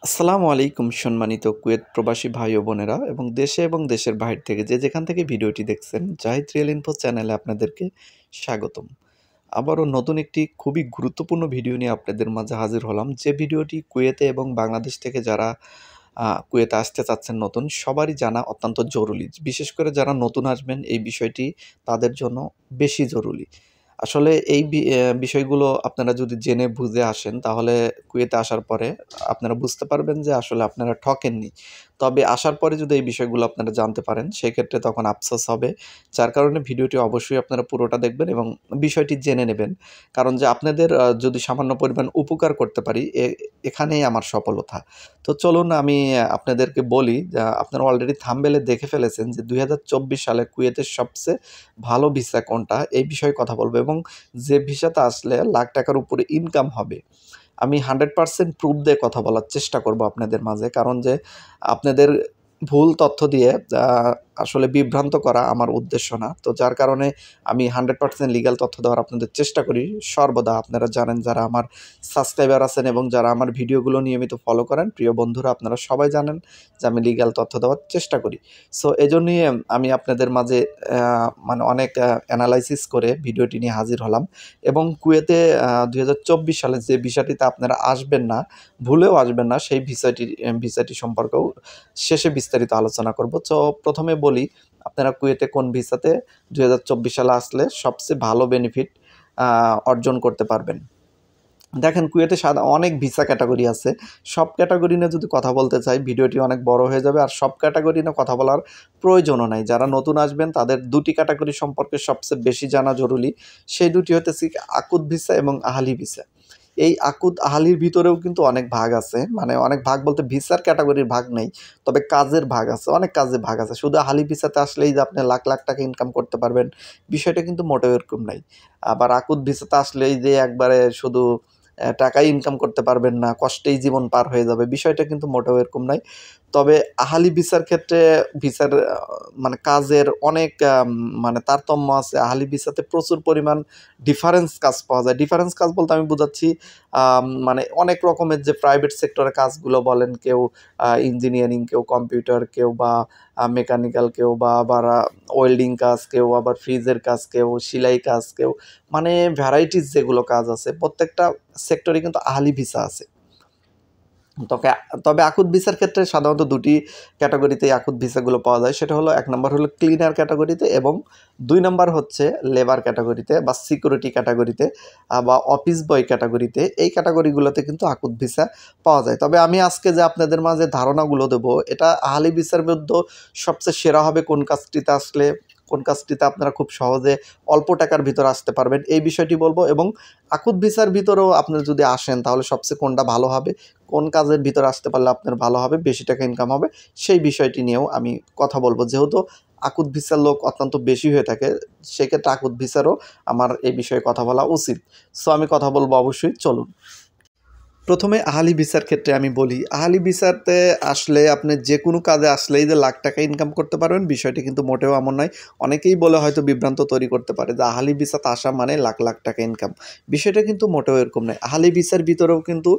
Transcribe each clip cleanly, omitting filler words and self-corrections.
আসসালামু আলাইকুম সম্মানিত কুয়েত প্রবাসী ভাই ও বোনেরা এবং দেশে এবং দেশের বাইরে থেকে যে যেখান থেকে ভিডিওটি দেখছেন জাহিদ রিয়েল ইনফো চ্যানেলে আপনাদেরকে স্বাগতম। আবারও নতুন একটি খুবই গুরুত্বপূর্ণ ভিডিও নিয়ে আপনাদের মাঝে হাজির হলাম, যে ভিডিওটি কুয়েতে এবং বাংলাদেশ থেকে যারা কুয়েতে আসতে চাচ্ছেন নতুন, সবারই জানা অত্যন্ত জরুরি। বিশেষ করে যারা নতুন আসবেন এই বিষয়টি তাদের জন্য বেশি জরুরি। আসলে এই বিষয়গুলো আপনারা যদি জেনে বুঝে আসেন তাহলে কুয়েতে আসার পরে আপনারা বুঝতে পারবেন যে আসলে আপনারা ঠকেননি। তবে আসার পরে যদি এই বিষয়গুলো আপনারা জানতে পারেন সেক্ষেত্রে তখন আফসোস হবে। যার কারণে ভিডিওটি অবশ্যই আপনারা পুরোটা দেখবেন এবং বিষয়টি জেনে নেবেন। কারণ যে আপনাদের যদি সামান্য পরিমাণ উপকার করতে পারি এখানেই আমার সফলতা। তো চলুন আমি আপনাদেরকে বলি, আপনারা অলরেডি থাম্বনেইলে দেখে ফেলেছেন যে ২০২৪ সালে কুয়েতের সবচেয়ে ভালো ভিসা কোনটা, এই বিষয়ে কথা বলবো এবং যে ভিসাতে আসলে লাখ টাকার উপরে ইনকাম হবে। আমি 100% প্রুফ দিয়ে কথা বলার চেষ্টা করব আপনাদের মাঝে। কারণ যে আপনাদের ভুল তথ্য দিয়ে আসলে বিভ্রান্ত করা আমার উদ্দেশ্য না। তো যার কারণে আমি 100% লিগ্যাল তথ্য দেওয়ার আপনাদের চেষ্টা করি সর্বদা। আপনারা জানেন, যারা আমার সাবস্ক্রাইবার আছেন এবং যারা আমার ভিডিওগুলো নিয়মিত ফলো করেন, প্রিয় বন্ধুরা আপনারা সবাই জানেন যে আমি লিগ্যাল তথ্য দেওয়ার চেষ্টা করি। সো এজন্যই আমি আপনাদের মাঝে মানে অনেক অ্যানালাইসিস করে ভিডিওটি নিয়ে হাজির হলাম এবং কুয়েতে ২০২৪ সালে যে ভিসাটিতে আপনারা আসবেন না, ভুলেও আসবেন না, সেই ভিসাটি সম্পর্কেও শেষে বিস্তারিত আলোচনা করব। তো প্রথমে বলি, আপনারা কুয়েতে কোন ভিসাতে ২০২৪ সালে আসলে সবচেয়ে ভালো বেনিফিট অর্জন করতে পারবেন। দেখেন, কুয়েতে অনেক ভিসা ক্যাটাগরি আছে। সব ক্যাটাগরি নিয়ে যদি কথা বলতে চাই ভিডিওটি অনেক বড় হয়ে যাবে, আর সব ক্যাটাগরি নিয়ে কথা বলার প্রয়োজনও নাই। যারা নতুন আসবেন তাদের দুটি ক্যাটাগরি সম্পর্কে সবচেয়ে বেশি জানা জরুরি। সেই দুটি হতেছে আকুত ভিসা এবং আহালি ভিসা। এই আকুত আহালির ভিতরেও কিন্তু অনেক ভাগ আছে, মানে অনেক ভাগ বলতে ভিসার ক্যাটাগরির ভাগ নেই, তবে কাজের ভাগ আছে, অনেক কাজের ভাগ আছে। শুধু আহালি ভিসাতে আসলেই যে আপনি লাখ লাখ টাকা ইনকাম করতে পারবেন বিষয়টা কিন্তু মোটেও এরকম নাই। আবার আকুত ভিসাতে আসলেই যে একবারে শুধু টাকাই ইনকাম করতে পারবেন না, কষ্টেই জীবন পার হয়ে যাবে বিষয়টা কিন্তু মোটেও এরকম নাই। তবে আহালি ভিসার ক্ষেত্রে ভিসার মানে কাজের অনেক মানে তারতম্য আছে। আহালি ভিসাতে প্রচুর পরিমাণ ডিফারেন্স কাজ পাওয়া যায়। ডিফারেন্স কাজ বলতে আমি বোঝাচ্ছি মানে অনেক রকমের যে প্রাইভেট সেক্টরের কাজগুলো বলেন, কেউ ইঞ্জিনিয়ারিং, কেউ কম্পিউটার, কেউ বা মেকানিক্যাল, কেউ বা আবার ওয়েল্ডিং কাজ, কেউ আবার ফ্রিজের কাজ, কেউ সেলাই কাজ, কেউ মানে ভ্যারাইটিস যেগুলো কাজ আছে প্রত্যেকটা সেক্টরে কিন্তু আহালি ভিসা আছে। তবে তবে আকুত ভিসার ক্ষেত্রে সাধারণত দুটি ক্যাটাগরিতে আকুত ভিসাগুলো পাওয়া যায়। সেটা হলো, এক নম্বর হলো ক্লিনার ক্যাটাগরিতে এবং ২ নম্বর হচ্ছে লেবার ক্যাটাগরিতে বা সিকিউরিটি ক্যাটাগরিতে বা অফিস বয় ক্যাটাগরিতে। এই ক্যাটাগরিগুলোতে কিন্তু আকুত ভিসা পাওয়া যায়। তবে আমি আজকে যে আপনাদের মাঝে ধারণাগুলো দেবো, এটা আহালি ভিসার মধ্যে সবচেয়ে সেরা হবে কোন কাজটিতে আসলে, কোন কাজটিতে আপনারা খুব সহজে অল্প টাকার ভিতরে আসতে পারবেন এই বিষয়টি বলবো। এবং আকুত ভিসার ভিতরেও আপনারা যদি আসেন তাহলে সবচেয়ে কোনটা ভালো হবে, কোন কাজের ভিতরে আসতে পারলে আপনার ভালো হবে, বেশি টাকা ইনকাম হবে, সেই বিষয়টি নিয়েও আমি কথা বলবো। যেহেতু আকুত ভিসার লোক অত্যন্ত বেশি হয়ে থাকে, সেক্ষেত্রে আকুত ভিসারও আমার এই বিষয়ে কথা বলা উচিত। সো আমি কথা বলবো অবশ্যই, চলুন। প্রথমে আহালি ভিসার ক্ষেত্রে আমি বলি, আহালি ভিসাতে আসলে আপনি যে কোনো কাজে আসলেই যে লাখ টাকা ইনকাম করতে পারবেন বিষয়টি কিন্তু মোটেও এমন নয়। অনেকেই বলে হয়তো বিভ্রান্ত তৈরি করতে পারে যে আহালি ভিসাতে আসা মানে লাখ লাখ টাকা ইনকাম। বিষয়টা কিন্তু মোটেও এরকম নয়। আহালি ভিসার ভিতরেও কিন্তু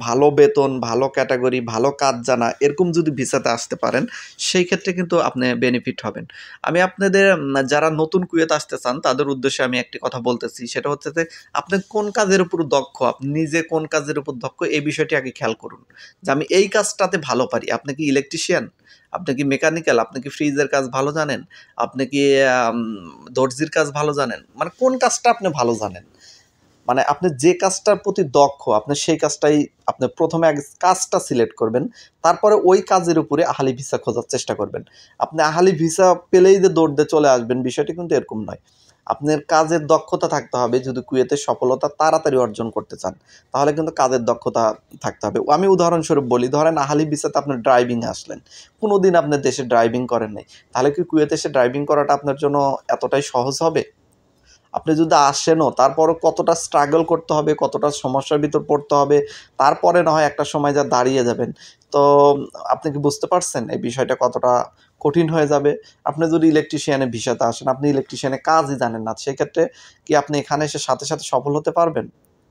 ভালো বেতন, ভালো ক্যাটাগরি, ভালো কাজ জানা এরকম যদি ভিসাতে আসতে পারেন সেই ক্ষেত্রে কিন্তু আপনি বেনিফিট হবেন। আমি আপনাদের যারা নতুন কুয়েতে আসতে চান তাদের উদ্দেশ্যে আমি একটি কথা বলতেছি, সেটা হচ্ছে যে আপনি কোন কাজের উপর দক্ষ, আপনি নিজে কোন কাজের উপর দক্ষ এই বিষয়টি আগে খেয়াল করুন। যে আমি এই কাজটাতে ভালো পারি। আপনি কি ইলেকট্রিশিয়ান? আপনি কি মেকানিক্যাল? আপনি কি ফ্রিজের কাজ ভালো জানেন? আপনি কি আম দর্জির কাজ ভালো জানেন? মানে কোন কাজটা আপনি ভালো জানেন? মানে আপনি যে কাজটার প্রতি দক্ষ আপনি সেই কাজটাই আপনি প্রথমে আগে কাজটা সিলেক্ট করবেন। তারপরে ওই কাজের উপরে আহালি ভিসা খোঁজার চেষ্টা করবেন। আপনি আহালি ভিসা পেলেই যে দৌড় দিয়ে চলে আসবেন বিষয়টি কিন্তু এরকম নয়। আপনার কাজের দক্ষতা থাকতে হবে। যদি কুয়েতে সফলতা তাড়াতাড়ি অর্জন করতে চান তাহলে কিন্তু কাজের দক্ষতা থাকতে হবে। আমি উদাহরণস্বরূপ বলি, ধরেন আহালি ভিসাতে আপনি ড্রাইভিংয়ে আসলেন। কোনোদিন আপনার দেশে ড্রাইভিং করেন নাই। তাহলে কি কুয়েতে এসে ড্রাইভিং করাটা আপনার জন্য এতটাই সহজ হবে? আপনি যদি আসেনও তারপরও কতটা স্ট্রাগল করতে হবে, কতটা সমস্যার ভিতর পড়তে হবে, তারপরে না হয় একটা সময় যা দাঁড়িয়ে যাবেন। তো আপনি কি বুঝতে পারছেন এই বিষয়টা কতটা কঠিন হয়ে যাবে? আপনি যদি ইলেকট্রিশিয়ানের ভিসাতে আসেন, আপনি ইলেকট্রিশিয়ানের কাজই জানেন না, সেক্ষেত্রে কি আপনি এখানে এসে সাথে সাথে সফল হতে পারবেন?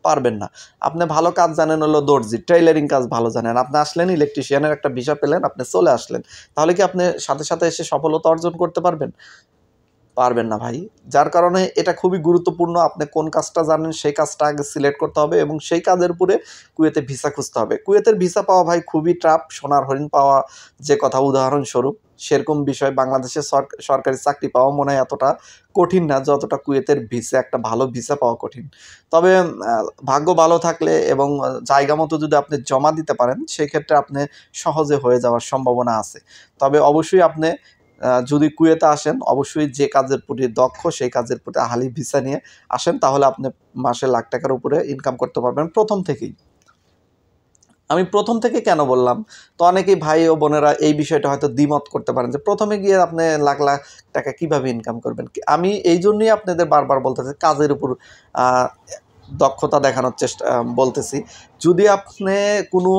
পারবেন না। আপনি ভালো কাজ জানেন হলো দর্জি, টেইলারিং কাজ ভালো জানেন। আপনি আসলেন ইলেকট্রিশিয়ানের একটা ভিসা পেলেন, আপনি চলে আসলেন। তাহলে কি আপনি সাথে, সাথে এসে সফলতা অর্জন করতে পারবেন? পারবেন না ভাই। যার কারণে এটা খুবই গুরুত্বপূর্ণ। আপনি কোন কাজটা জানেন সেই কাজটা আগে সিলেক্ট করতে হবে এবং সেই কাজের উপরে কুয়েতে ভিসা খুঁজতে হবে। কুয়েতের ভিসা পাওয়া ভাই খুবই টাফ। সোনার হরিণ পাওয়া যে কথা উদাহরণস্বরূপ, সেরকম বিষয় বাংলাদেশে সরকারি চাকরি পাওয়া মনে হয় এতটা কঠিন না যতটা কুয়েতের ভিসা, একটা ভালো ভিসা পাওয়া কঠিন। তবে ভাগ্য ভালো থাকলে এবং জায়গা মতো যদি আপনি জমা দিতে পারেন, সেক্ষেত্রে আপনি সহজে হয়ে যাওয়ার সম্ভাবনা আছে। তবে অবশ্যই আপনি যদি কুয়েতে আসেন, অবশ্যই যে কাজের প্রতি দক্ষ সেই কাজের প্রতি আহালি ভিসা নিয়ে আসেন, তাহলে আপনি মাসে লাখ টাকার উপরে ইনকাম করতে পারবেন প্রথম থেকেই। আমি প্রথম থেকে কেন বললাম, তো অনেকেই ভাই ও বোনেরা এই বিষয়টা হয়তো দ্বিমত করতে পারেন যে প্রথমে গিয়ে আপনি লাখ লাখ টাকা কিভাবে ইনকাম করবেন। আমি এই জন্যই আপনাদের বারবার বলতেছি কাজের উপর দক্ষতা দেখানোর চেষ্টা বলতেছি। যদি আপনি কোনো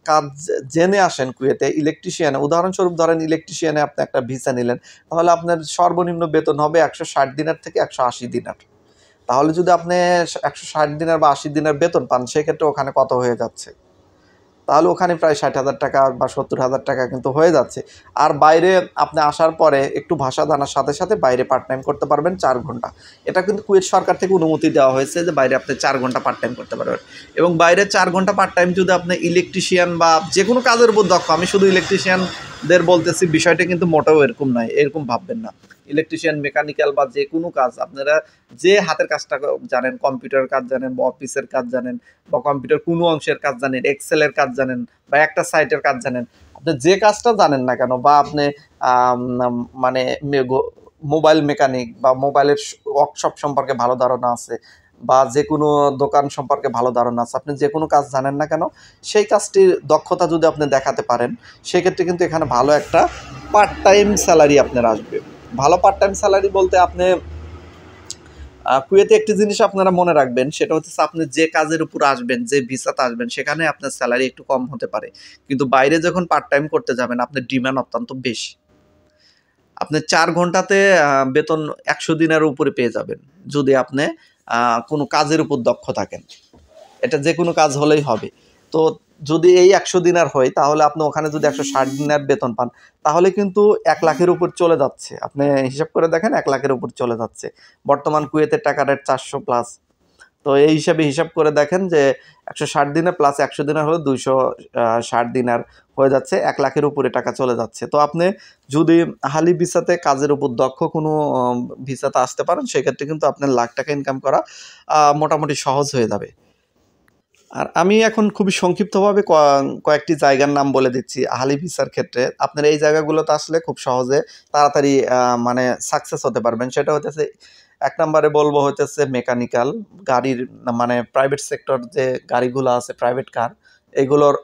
কাজ জেনে আসেন কুয়েতে, ইলেকট্রিশিয়ানে উদাহরণস্বরূপ ধরেন ইলেকট্রিশিয়ানে আপনি একটা ভিসা নিলেন, তাহলে আপনার সর্বনিম্ন বেতন হবে ১৬০ দিনার থেকে ১৮০ দিনার। তাহলে যদি আপনি ১৬০ দিনার বা ৮০ দিনের বেতন পান, সেক্ষেত্রে ওখানে কত হয়ে যাচ্ছে? তাহলে ওখানে প্রায় ৬০,০০০ টাকা বা ৭০,০০০ টাকা কিন্তু হয়ে যাচ্ছে। আর বাইরে আপনি আসার পরে একটু ভাষা জানার সাথে, সাথে বাইরে পার্ট টাইম করতে পারবেন ৪ ঘন্টা। এটা কিন্তু কুয়েত সরকার থেকে অনুমতি দেওয়া হয়েছে যে বাইরে আপনি ৪ ঘন্টা পার্ট টাইম করতে পারবেন। এবং বাইরে ৪ ঘন্টা পার্ট টাইম যদি আপনি ইলেকট্রিশিয়ান বা যেকোনো কাজের উপর দক্ষ, আমি শুধু ইলেকট্রিশিয়ানদের বলতেছি, বিষয়টা কিন্তু মোটেও এরকম নয়, এরকম ভাববেন না। ইলেকট্রিশিয়ান, মেকানিক্যাল বা যেকোনো কাজ আপনারা যে হাতের কাজটা জানেন, কম্পিউটারের কাজ জানেন বা অফিসের কাজ জানেন বা কম্পিউটার কোনো অংশের কাজ জানেন, এক্সেলের কাজ জানেন বা একটা সাইটের কাজ জানেন, আপনি যে কাজটা জানেন না কেন, বা আপনি মানে মোবাইল মেকানিক বা মোবাইলের ওয়ার্কশপ সম্পর্কে ভালো ধারণা আছে বা যে কোনো দোকান সম্পর্কে ভালো ধারণা আছে, আপনি যে কোনো কাজ জানেন না কেন, সেই কাজটির দক্ষতা যদি আপনি দেখাতে পারেন, সেক্ষেত্রে কিন্তু এখানে ভালো একটা পার্ট টাইম স্যালারি আপনার আসবে। ভালো পার্ট টাইম স্যালারি বলতে আপনি কুয়েতে একটি জিনিস আপনারা মনে রাখবেন, সেটা হচ্ছে আপনি যে কাজের উপর আসবেন, যে ভিসাতে আসবেন, সেখানে আপনার স্যালারি একটু কম হতে পারে, কিন্তু বাইরে যখন পার্ট টাইম করতে যাবেন আপনার ডিমান্ড অত্যন্ত বেশি। আপনি ৪ ঘন্টাতে বেতন ১০০ দিনের উপরে পেয়ে যাবেন যদি আপনি কোনো কাজের উপর দক্ষ থাকেন। এটা যে কোনো কাজ হলেই হবে। তো যদি এই ১০০ দিনার হয়, তাহলে আপনি ওখানে যদি ১৬০ দিনার বেতন পান, তাহলে কিন্তু ১ লাখের উপর চলে যাচ্ছে। আপনি হিসাব করে দেখেন, ১ লাখের উপর চলে যাচ্ছে। বর্তমান কুয়েতের টাকা রেট ৪০০ প্লাস। তো এই হিসাবে হিসাব করে দেখেন যে ১৬০ দিনে প্লাস ১০০ দিনার হলে ২৬০ দিনার হয়ে যাচ্ছে, ১ লাখের উপরে টাকা চলে যাচ্ছে। তো আপনি যদি হালি ভিসাতে কাজের উপর দক্ষ কোনো ভিসাতে আসতে পারেন, সেক্ষেত্রে কিন্তু আপনার লাখ টাকা ইনকাম করা মোটামুটি সহজ হয়ে যাবে। আর আমি এখন খুবই সংক্ষিপ্তভাবে কয়েকটি জায়গার নাম বলে দিচ্ছি আহালি ভিসার ক্ষেত্রে। আপনারা এই জায়গাগুলোতে আসলে খুব সহজে তাড়াতাড়ি মানে সাকসেস হতে পারবেন। সেটা হইতেছে, ১ নম্বরে বলবো হইতেছে মেকানিক্যাল, গাড়ির মানে প্রাইভেট সেক্টর যে গাড়িগুলো আছে, প্রাইভেট কার, এগুলোর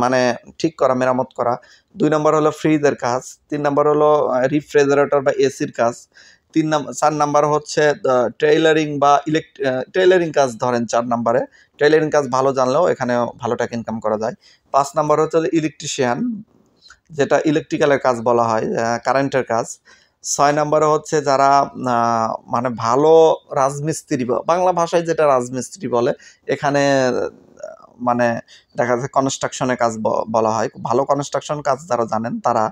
মানে ঠিক করা, মেরামত করা। ২ নম্বর হলো ফ্রিজের কাজ। ৩ নম্বর হলো রিফ্রিজারেটর বা এসির কাজ। ৪ নাম্বার হচ্ছে টেইলারিং বা টেইলারিং কাজ ধরেন ৪ নাম্বারে। টেইলারিং কাজ ভালো জানলেও এখানে ভালো টাকা ইনকাম করা যায়। ৫ নাম্বার হচ্ছে ইলেকট্রিশিয়ান, যেটা ইলেকট্রিক্যালের কাজ বলা হয়, কারেন্টের কাজ। ৬ নাম্বারে হচ্ছে যারা মানে ভালো রাজমিস্ত্রি, বাংলা ভাষায় যেটা রাজমিস্ত্রি বলে, এখানে মানে দেখা যাচ্ছে কনস্ট্রাকশনের কাজ বলা হয়। ভালো কনস্ট্রাকশন কাজ যারা জানেন তারা।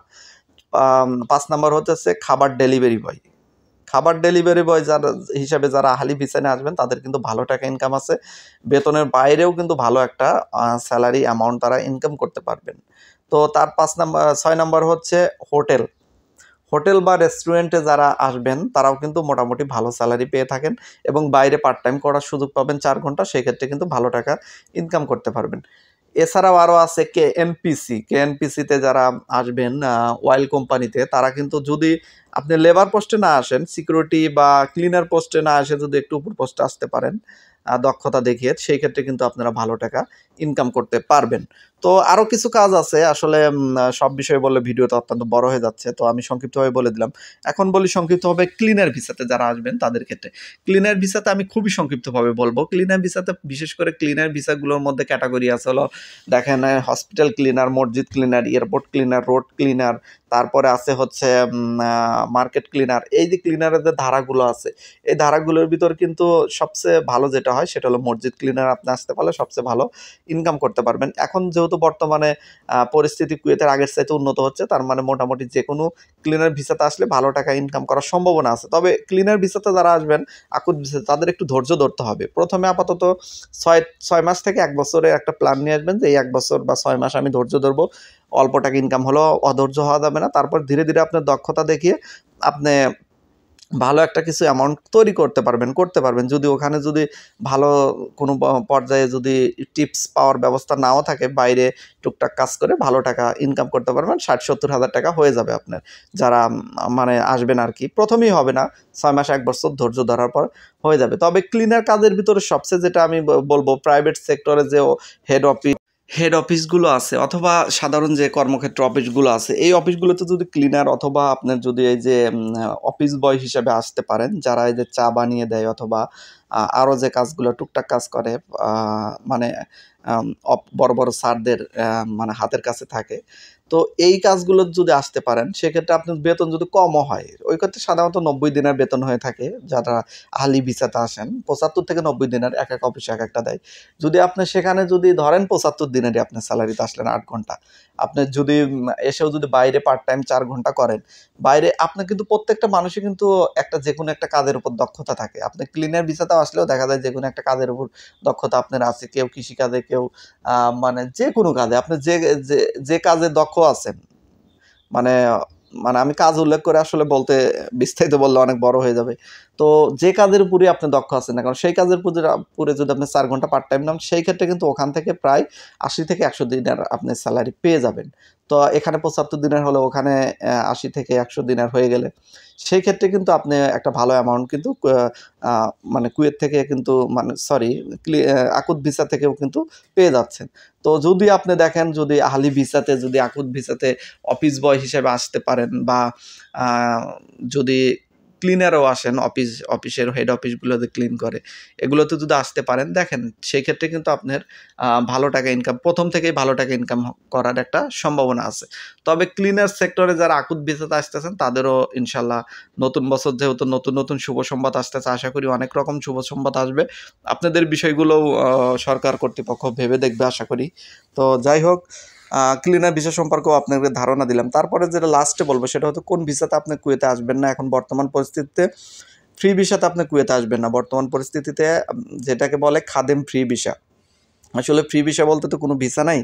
৫ নাম্বার হচ্ছে খাবার ডেলিভারি বয়। খাবার ডেলিভারি বয় হিসাবে যারা আহালি ভিসানে আসবেন, তাদের কিন্তু ভালো টাকা ইনকাম আছে। বেতনের বাইরেও কিন্তু ভালো একটা স্যালারি অ্যামাউন্ট তারা ইনকাম করতে পারবেন। তো তার ৬ নাম্বার হচ্ছে হোটেল। হোটেল বা রেস্টুরেন্টে যারা আসবেন, তারাও কিন্তু মোটামুটি ভালো স্যালারি পেয়ে থাকেন এবং বাইরে পার্ট টাইম করার সুযোগ পাবেন ৪ ঘন্টা, সেক্ষেত্রে কিন্তু ভালো টাকা ইনকাম করতে পারবেন। এছাড়াও আরও আছে কেএনপিসি। কেএনপিসিতে যারা আসবেন অয়েল কোম্পানিতে, তারা কিন্তু যদি আপনি লেবার পোস্টে না আসেন, সিকিউরিটি বা ক্লিনার পোস্টে না এসে যদি একটু উপর পোস্টে আসতে পারেন দক্ষতা দেখিয়ে, সেই ক্ষেত্রে কিন্তু আপনারা ভালো টাকা ইনকাম করতে পারবেন। তো আরও কিছু কাজ আছে আসলে, সব বিষয়ে বললে ভিডিওটা অত্যন্ত বড় হয়ে যাচ্ছে, তো আমি সংক্ষিপ্তভাবে বলে দিলাম। এখন বলি সংক্ষিপ্তভাবে ক্লিনার ভিসাতে যারা আসবেন তাদের ক্ষেত্রে। ক্লিনার ভিসাতে আমি খুবই সংক্ষিপ্তভাবে বলবো। ক্লিনার ভিসাতে বিশেষ করে ক্লিনার ভিসাগুলোর মধ্যে ক্যাটাগরি আছে হলো, দেখেন হসপিটাল ক্লিনার, মসজিদ cleaner, airport cleaner, road cleaner, তারপরে আছে হচ্ছে মার্কেট ক্লিনার। এই যে ক্লিনারের যে ধারাগুলো আছে, এই ধারাগুলোর ভিতর কিন্তু সবচেয়ে ভালো যেটা যেটা হয় সেটা হলো মসজিদ ক্লিনার আপনি আসতে পারলে সবচেয়ে ভালো ইনকাম করতে পারবেন। এখন যেহেতু বর্তমানে পরিস্থিতি কুয়েতের আগের চাইতে উন্নত হচ্ছে, তার মানে মোটামুটি যেকোনো ক্লিনার ভিসাতে আসলে ভালো টাকা ইনকাম করার সম্ভাবনা আছে। তবে ক্লিনার ভিসাতে যারা আসবেন আকুত ভিসাতে, তাদের একটু ধৈর্য ধরতে হবে। প্রথমে আপাতত 6 মাস থেকে 1 বছরের একটা প্ল্যান নিয়ে আসবেন যে এই 1 বছর বা 6 মাস আমি ধৈর্য ধরবো। অল্প টাকা ইনকাম হলেও অধৈর্য হওয়া যাবে না। তারপর ধীরে, ধীরে আপনার দক্ষতা দেখিয়ে আপনি ভালো একটা কিছু অ্যামাউন্ট তৈরি করতে পারবেন। যদি ওখানে যদি ভালো কোনো পর্যায়ে যদি টিপস পাওয়ার ব্যবস্থা নাও থাকে, বাইরে টুকটাক কাজ করে ভালো টাকা ইনকাম করতে পারবেন। ৬০-৭০ হাজার টাকা হয়ে যাবে আপনার। যারা মানে আসবেন আরকি। ১ম এই হবে না, ৬ মাস ১ বছর ধৈর্য ধরার পর হয়ে যাবে। তবে ক্লিনার কাজের ভিতরে সবচেয়ে যেটা আমি বলবো, প্রাইভেট সেক্টরে যে হেড অফিসগুলো আছে অথবা সাধারণ যে কর্মক্ষেত্র অফিসগুলো আছে, এই অফিসগুলোতে যদি ক্লিনার অথবা আপনার যদি এই যে অফিস বয় হিসেবে আসতে পারেন, যারা এই যে চা বানিয়ে দেয় অথবা আরও যে কাজগুলো টুকটাক কাজ করে, মানে বড় বড় স্যারদের মানে হাতের কাছে থাকে। তো এই কাজগুলো যদি আসতে পারেন, সেক্ষেত্রে আপনার বেতন যদি কমও হয়, ওই ক্ষেত্রে সাধারণত ৯০ দিনের বেতন হয়ে থাকে। যারা আহলি ভিসাতে আসেন ৭৫ থেকে ৯০ দিনের, এক এক অফিসে এক একটা দেয়। যদি আপনি সেখানে যদি ধরেন ৭৫ দিনেরই আপনার স্যালারিতে আসলেন ৮ ঘন্টা, আপনি যদি এসেও যদি বাইরে পার্ট টাইম ৪ ঘন্টা করেন, বাইরে আপনার কিন্তু প্রত্যেকটা মানুষই কিন্তু একটা যেকোনো একটা কাজের উপর দক্ষতা থাকে। আপনি ক্লিনার ভিসাতেও আসলেও দেখা যায় যেকোনো একটা কাজের উপর দক্ষতা আপনার আছে। কেউ কৃষিকাজে, কেউ মানে যেকোনো কাজে আপনি যে কাজে দক্ষ আছেন, মানে মানে আমি কাজ উল্লেখ করে আসলে বলতে বিস্তারিত বললে অনেক বড় হয়ে যাবে। তো যে কাজের উপরেই আপনি দক্ষ আছেন না, কারণ সেই কাজের উপরে যদি আপনি ৪ ঘন্টা পার্ট টাইম নেন, সেই ক্ষেত্রে কিন্তু ওখান থেকে প্রায় ৮০ থেকে ১০০ দিনের আপনি স্যালারি পেয়ে যাবেন। তো এখানে ৭৫ দিনের হলে ওখানে ৮০ থেকে ১০০ দিনের হয়ে গেলে সেই ক্ষেত্রে কিন্তু আপনি একটা ভালো অ্যামাউন্ট কিন্তু মানে কুয়েত থেকে কিন্তু মানে সরি আকুত ভিসা থেকেও কিন্তু পেয়ে যাচ্ছেন। তো যদি আপনি দেখেন যদি আহলি ভিসাতে যদি আকুত ভিসাতে অফিস বয় হিসেবে আসতে পারেন বা আ যদি ক্লিনারও আসেন, অফিসের হেড অফিসগুলোতে ক্লিন করে, এগুলোতে যদি আসতে পারেন, দেখেন সেই ক্ষেত্রে কিন্তু আপনার ভালো টাকা ইনকাম, ১ম থেকেই ভালো টাকা ইনকাম করার একটা সম্ভাবনা আছে। তবে ক্লিনার সেক্টরে যারা আকুত ভিসাতে আসতেছেন তাদেরও ইনশাআল্লাহ নতুন বছর যেহেতু নতুন, নতুন শুভ সংবাদ আসতেছে, আশা করি অনেক রকম শুভ সংবাদ আসবে। আপনাদের বিষয়গুলোও সরকার কর্তৃপক্ষ ভেবে দেখবে আশা করি। তো যাই হোক, ক্লিনার ভিসা সম্পর্কেও আপনাকে ধারণা দিলাম। তারপরে যেটা লাস্টে বলবো সেটা হচ্ছে কোন ভিসাতে আপনি কুয়েতে আসবেন না। এখন বর্তমান পরিস্থিতিতে ফ্রি ভিসাতে আপনি কুয়েতে আসবেন না। বর্তমান পরিস্থিতিতে যেটাকে বলে খাদেম ফ্রি ভিসা। আসলে ফ্রি ভিসা বলতে তো কোনো ভিসা নাই।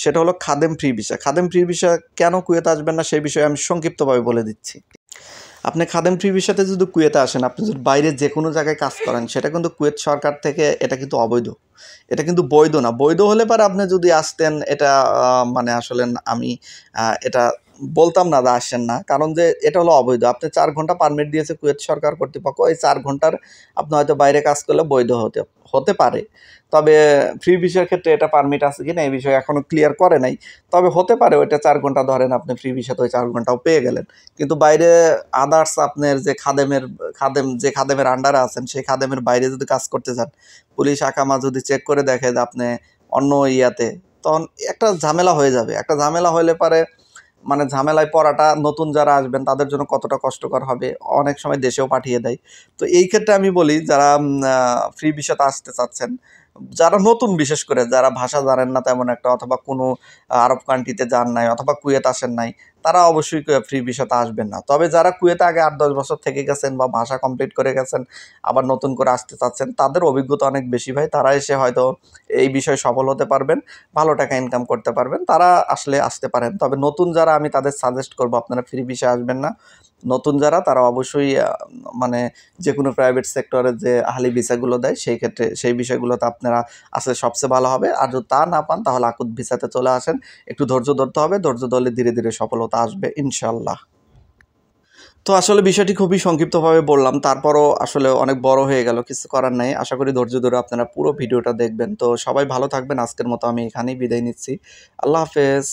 সেটা হলো খাদেম ফ্রি ভিসা। খাদেম ফ্রি ভিসা কেন কুয়েতে আসবেন না সেই বিষয়ে আমি সংক্ষিপ্তভাবে বলে দিচ্ছি। আপনি খাদেম ফ্রি ভিসাতে যদি কুয়েতে আসেন, আপনি যদি বাইরে যেকোনো জায়গায় কাজ করেন, সেটা কিন্তু কুয়েত সরকার থেকে এটা কিন্তু অবৈধ। এটা কিন্তু বৈধ না। বৈধ হলে পরে আপনি যদি আসতেন, এটা মানে আসলে আমি এটা বলতাম না যে আসেন না। কারণ যে এটা হলো অবৈধ। আপনি ৪ ঘন্টা পারমিট দিয়েছে কুয়েত সরকার কর্তৃপক্ষ। এই ৪ ঘন্টার আপনি হয়তো বাইরে কাজ করলে বৈধ হতে পারে। তবে ফ্রি ভিসার ক্ষেত্রে এটা পারমিট আছে কিনা এই বিষয়ে এখনো ক্লিয়ার করে নাই। তবে হতে পারে ওইটা ৪ ঘন্টা ধরেন আপনি ফ্রি ভিসাতে ওই ৪ ঘন্টাও পেয়ে গেলেন। কিন্তু বাইরে আদার্স আপনার যে খাদেমের আন্ডারে আছেন, সেই খাদেমের বাইরে যদি কাজ করতে যান, পুলিশ আকামা যদি চেক করে দেখে যে আপনি অন্য ইয়াতে, তখন একটা ঝামেলা হয়ে যাবে। একটা ঝামেলা হইলে পারে মানে ঝামেলায় পড়াটা নতুন যারা আসবেন তাদের জন্য কতটা কষ্টকর হবে, অনেক সময় দেশেও পাঠিয়ে দেয়। তো এই ক্ষেত্রে আমি বলি যারা ফ্রি ভিসাতে আসতে চাচ্ছেন, যারা নতুন বিশেষ করে যারা ভাষা জানেন না তেমন একটা, অথবা কোনো আরব কান্ট্রিতে যান নাই অথবা কুয়েত আসেন নাই, তারা অবশ্যই ফ্রি ভিসাতে আসবেন না। তবে যারা কুয়েতে আগে ৮-১০ বছর থেকে গেছেন বা ভাষা কমপ্লিট করে গেছেন, আবার নতুন করে আসতে চাচ্ছেন, তাদের অভিজ্ঞতা অনেক বেশি ভাই। তারা এসে হয়তো এই বিষয়ে সফল হতে পারবেন, ভালো টাকা ইনকাম করতে পারবেন। তারা আসলে আসতে পারেন। তবে নতুন যারা, আমি তাদের সাজেস্ট করব আপনারা ফ্রি ভিসায় আসবেন না। নতুন যারা তারা অবশ্যই মানে যেকোনো প্রাইভেট সেক্টরে যে আহলি ভিসাগুলো দেয় সেই ক্ষেত্রে সেই বিষয়গুলোতে আপনারা আসলে সবচেয়ে ভালো হবে। আর যদি তা না পান তাহলে আকুত ভিসাতে চলে আসেন। একটু ধৈর্য ধরতে হবে। ধৈর্য ধরলে ধীরে, ধীরে সফলতা আসবে ইনশাআল্লাহ। তো আসলে বিষয়টি খুবই সংক্ষিপ্তভাবে বললাম। তারপরও আসলে অনেক বড় হয়ে গেল। কিছু করার নাই। আশা করি ধৈর্য ধরে আপনারা পুরো ভিডিওটা দেখবেন। তো সবাই ভালো থাকবেন। আজকের মতো আমি এখানেই বিদায় নিচ্ছি। আল্লাহ হাফেজ।